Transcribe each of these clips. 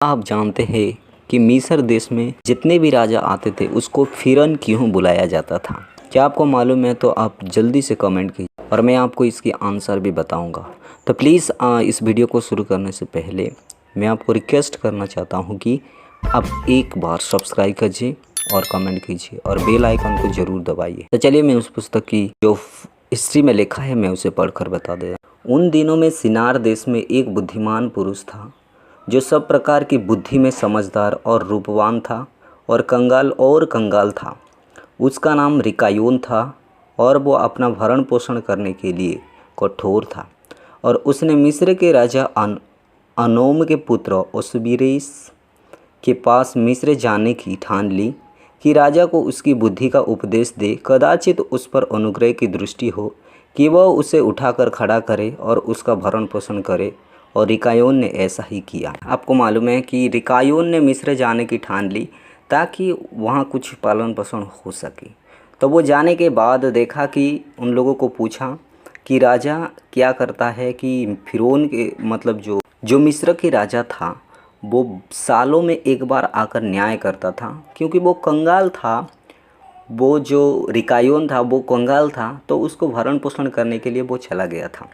आप जानते हैं कि मिस्र देश में जितने भी राजा आते थे उसको फ़िरौन क्यों बुलाया जाता था? क्या आपको मालूम है? तो आप जल्दी से कमेंट कीजिए और मैं आपको इसकी आंसर भी बताऊंगा। तो प्लीज़ इस वीडियो को शुरू करने से पहले मैं आपको रिक्वेस्ट करना चाहता हूं कि आप एक बार सब्सक्राइब कीजिए और कमेंट कीजिए और बेल आइकन को ज़रूर दबाइए। तो चलिए मैं उस पुस्तक की जो हिस्ट्री में लिखा है मैं उसे पढ़कर बता दे। उन दिनों में सिनार देश में एक बुद्धिमान पुरुष था जो सब प्रकार की बुद्धि में समझदार और रूपवान था और कंगाल था। उसका नाम रिकायोन था और वो अपना भरण पोषण करने के लिए कठोर था। और उसने मिस्र के राजा अनोम के पुत्र ओसबिरिस के पास मिस्र जाने की ठान ली कि राजा को उसकी बुद्धि का उपदेश दे, कदाचित उस पर अनुग्रह की दृष्टि हो कि वह उसे उठाकर खड़ा करे और उसका भरण पोषण करे। और रिकायोन ने ऐसा ही किया। आपको मालूम है कि रिकायोन ने मिस्र जाने की ठान ली ताकि वहाँ कुछ पालन पोषण हो सके। तो वो जाने के बाद देखा कि उन लोगों को पूछा कि राजा क्या करता है कि फ़िरौन के मतलब जो मिस्र के राजा था वो सालों में एक बार आकर न्याय करता था, क्योंकि वो कंगाल था। वो जो रिकायोन था वो कंगाल था, तो उसको भरण पोषण करने के लिए वो चला गया था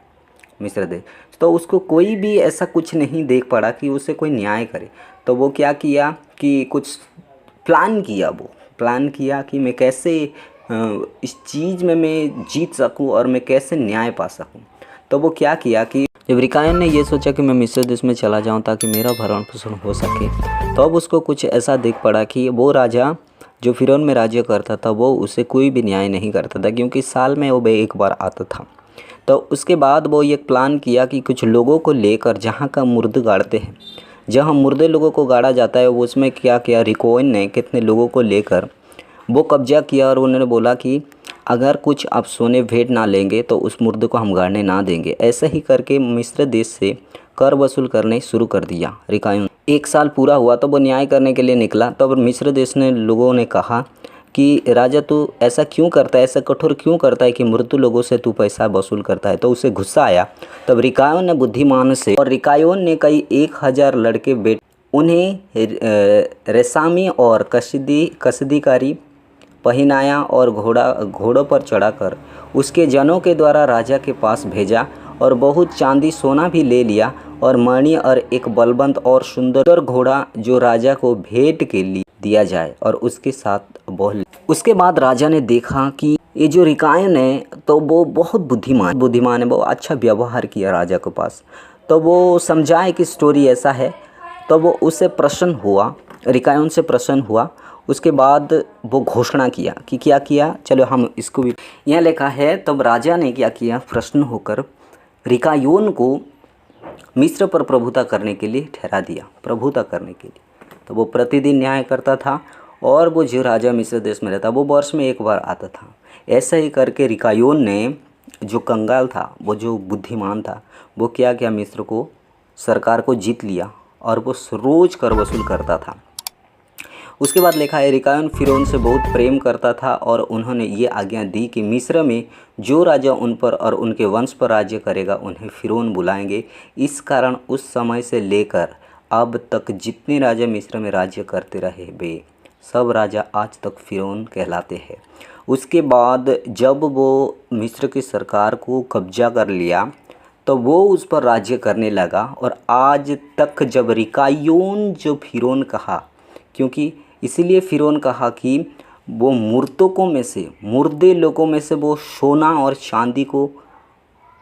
मिस्र देश। तो उसको कोई भी ऐसा कुछ नहीं देख पड़ा कि उसे कोई न्याय करे। तो वो क्या किया कि कुछ प्लान किया कि मैं कैसे इस चीज़ में मैं जीत सकूं और मैं कैसे न्याय पा सकूं। तो वो क्या किया कि जब रिकायोन ने ये सोचा कि मैं मिस्र देश में चला जाऊं ताकि मेरा भरण पोषण हो सके, तो अब उसको कुछ ऐसा देख पड़ा कि वो राजा जो फ़िरौन में राज्य करता था वो उसे कोई भी न्याय नहीं करता था, क्योंकि साल में वो एक बार आता था। तो उसके बाद वो ये प्लान किया कि कुछ लोगों को लेकर जहाँ का मुर्द गाड़ते हैं, जहाँ मुर्दे लोगों को गाड़ा जाता है, वो उसमें क्या किया रिकायोन ने कितने लोगों को लेकर वो कब्जा किया। और उन्होंने बोला कि अगर कुछ आप सोने भेंट ना लेंगे तो उस मुर्दे को हम गाड़ने ना देंगे। ऐसे ही करके मिस्र देश से कर वसूल करने शुरू कर दिया रिकायोन। एक साल पूरा हुआ तो वो न्याय करने के लिए निकला। तब मिस्र देश ने लोगों ने कहा कि राजा तू ऐसा क्यों करता है, ऐसा कठोर क्यों करता है कि मृत्यु लोगों से तू पैसा वसूल करता है। तो उसे गुस्सा आया। तब रिकायोन ने बुद्धिमान से और रिकायोन ने कई 1000 लड़के बेटे उन्हें रेशमी और कसदीकारी पहनाया और घोड़ों पर चढ़ाकर उसके जनों के द्वारा राजा के पास भेजा और बहुत चांदी सोना भी ले लिया और मणि और एक बलवंत और सुंदर घोड़ा जो राजा को भेंट के लिए दिया जाए और उसके साथ बोल। उसके बाद राजा ने देखा कि ये जो रिकायोन है तो वो बहुत बुद्धिमान है, वो अच्छा व्यवहार किया राजा के पास। तो वो समझाए कि स्टोरी ऐसा है। तो वो उससे प्रसन्न हुआ, रिकायोन से प्रसन्न हुआ। उसके बाद वो घोषणा किया कि क्या किया, चलो हम इसको भी यहाँ लिखा है। तब राजा ने क्या किया, प्रसन्न होकर रिकायोन को मिस्र पर प्रभुता करने के लिए ठहरा दिया, प्रभुता करने के लिए। तो वो प्रतिदिन न्याय करता था और वो जो राजा मिस्र देश में रहता वो वर्ष में एक बार आता था। ऐसा ही करके रिकायोन ने जो कंगाल था, वो जो बुद्धिमान था, वो क्या किया, मिस्र को सरकार को जीत लिया और वो रोज़ कर वसूल करता था। उसके बाद लिखा है रिकायोन फ़िरौन से बहुत प्रेम करता था और उन्होंने ये आज्ञा दी कि मिस्र में जो राजा उन पर और उनके वंश पर राज्य करेगा उन्हें फ़िरौन बुलाएंगे। इस कारण उस समय से लेकर अब तक जितने राजा मिस्र में राज्य करते रहे वे सब राजा आज तक फ़िरौन कहलाते हैं। उसके बाद जब वो मिस्र की सरकार को कब्जा कर लिया तो वो उस पर राज्य करने लगा। और आज तक जब रिकायोन जो फ़िरौन कहा, क्योंकि इसीलिए फ़िरौन कहा कि वो मुर्दे लोगों में से वो सोना और चांदी को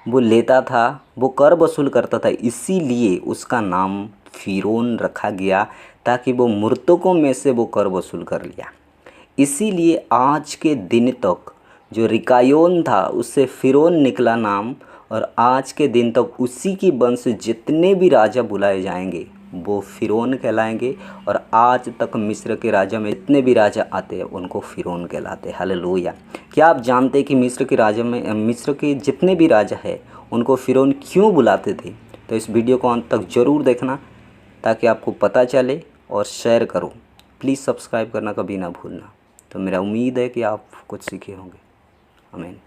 वो लेता था, वो कर वसूल करता था, इसीलिए उसका नाम फ़िरौन रखा गया, ताकि वो मृतकों में से वो कर वसूल कर लिया। इसीलिए आज के दिन तक जो रिकायोन था उससे फ़िरौन निकला नाम, और आज के दिन तक उसी की वंश जितने भी राजा बुलाए जाएंगे वो फ़िरौन कहलाएंगे। और आज तक मिस्र के राजा में जितने भी राजा आते हैं उनको फ़िरौन कहलाते हैं। हालेलुया। क्या आप जानते हैं कि मिस्र के जितने भी राजा हैं उनको फ़िरौन क्यों बुलाते थे? तो इस वीडियो को अंत तक ज़रूर देखना ताकि आपको पता चले, और शेयर करो। प्लीज़ सब्सक्राइब करना कभी ना भूलना। तो मेरा उम्मीद है कि आप कुछ सीखे होंगे। आमीन।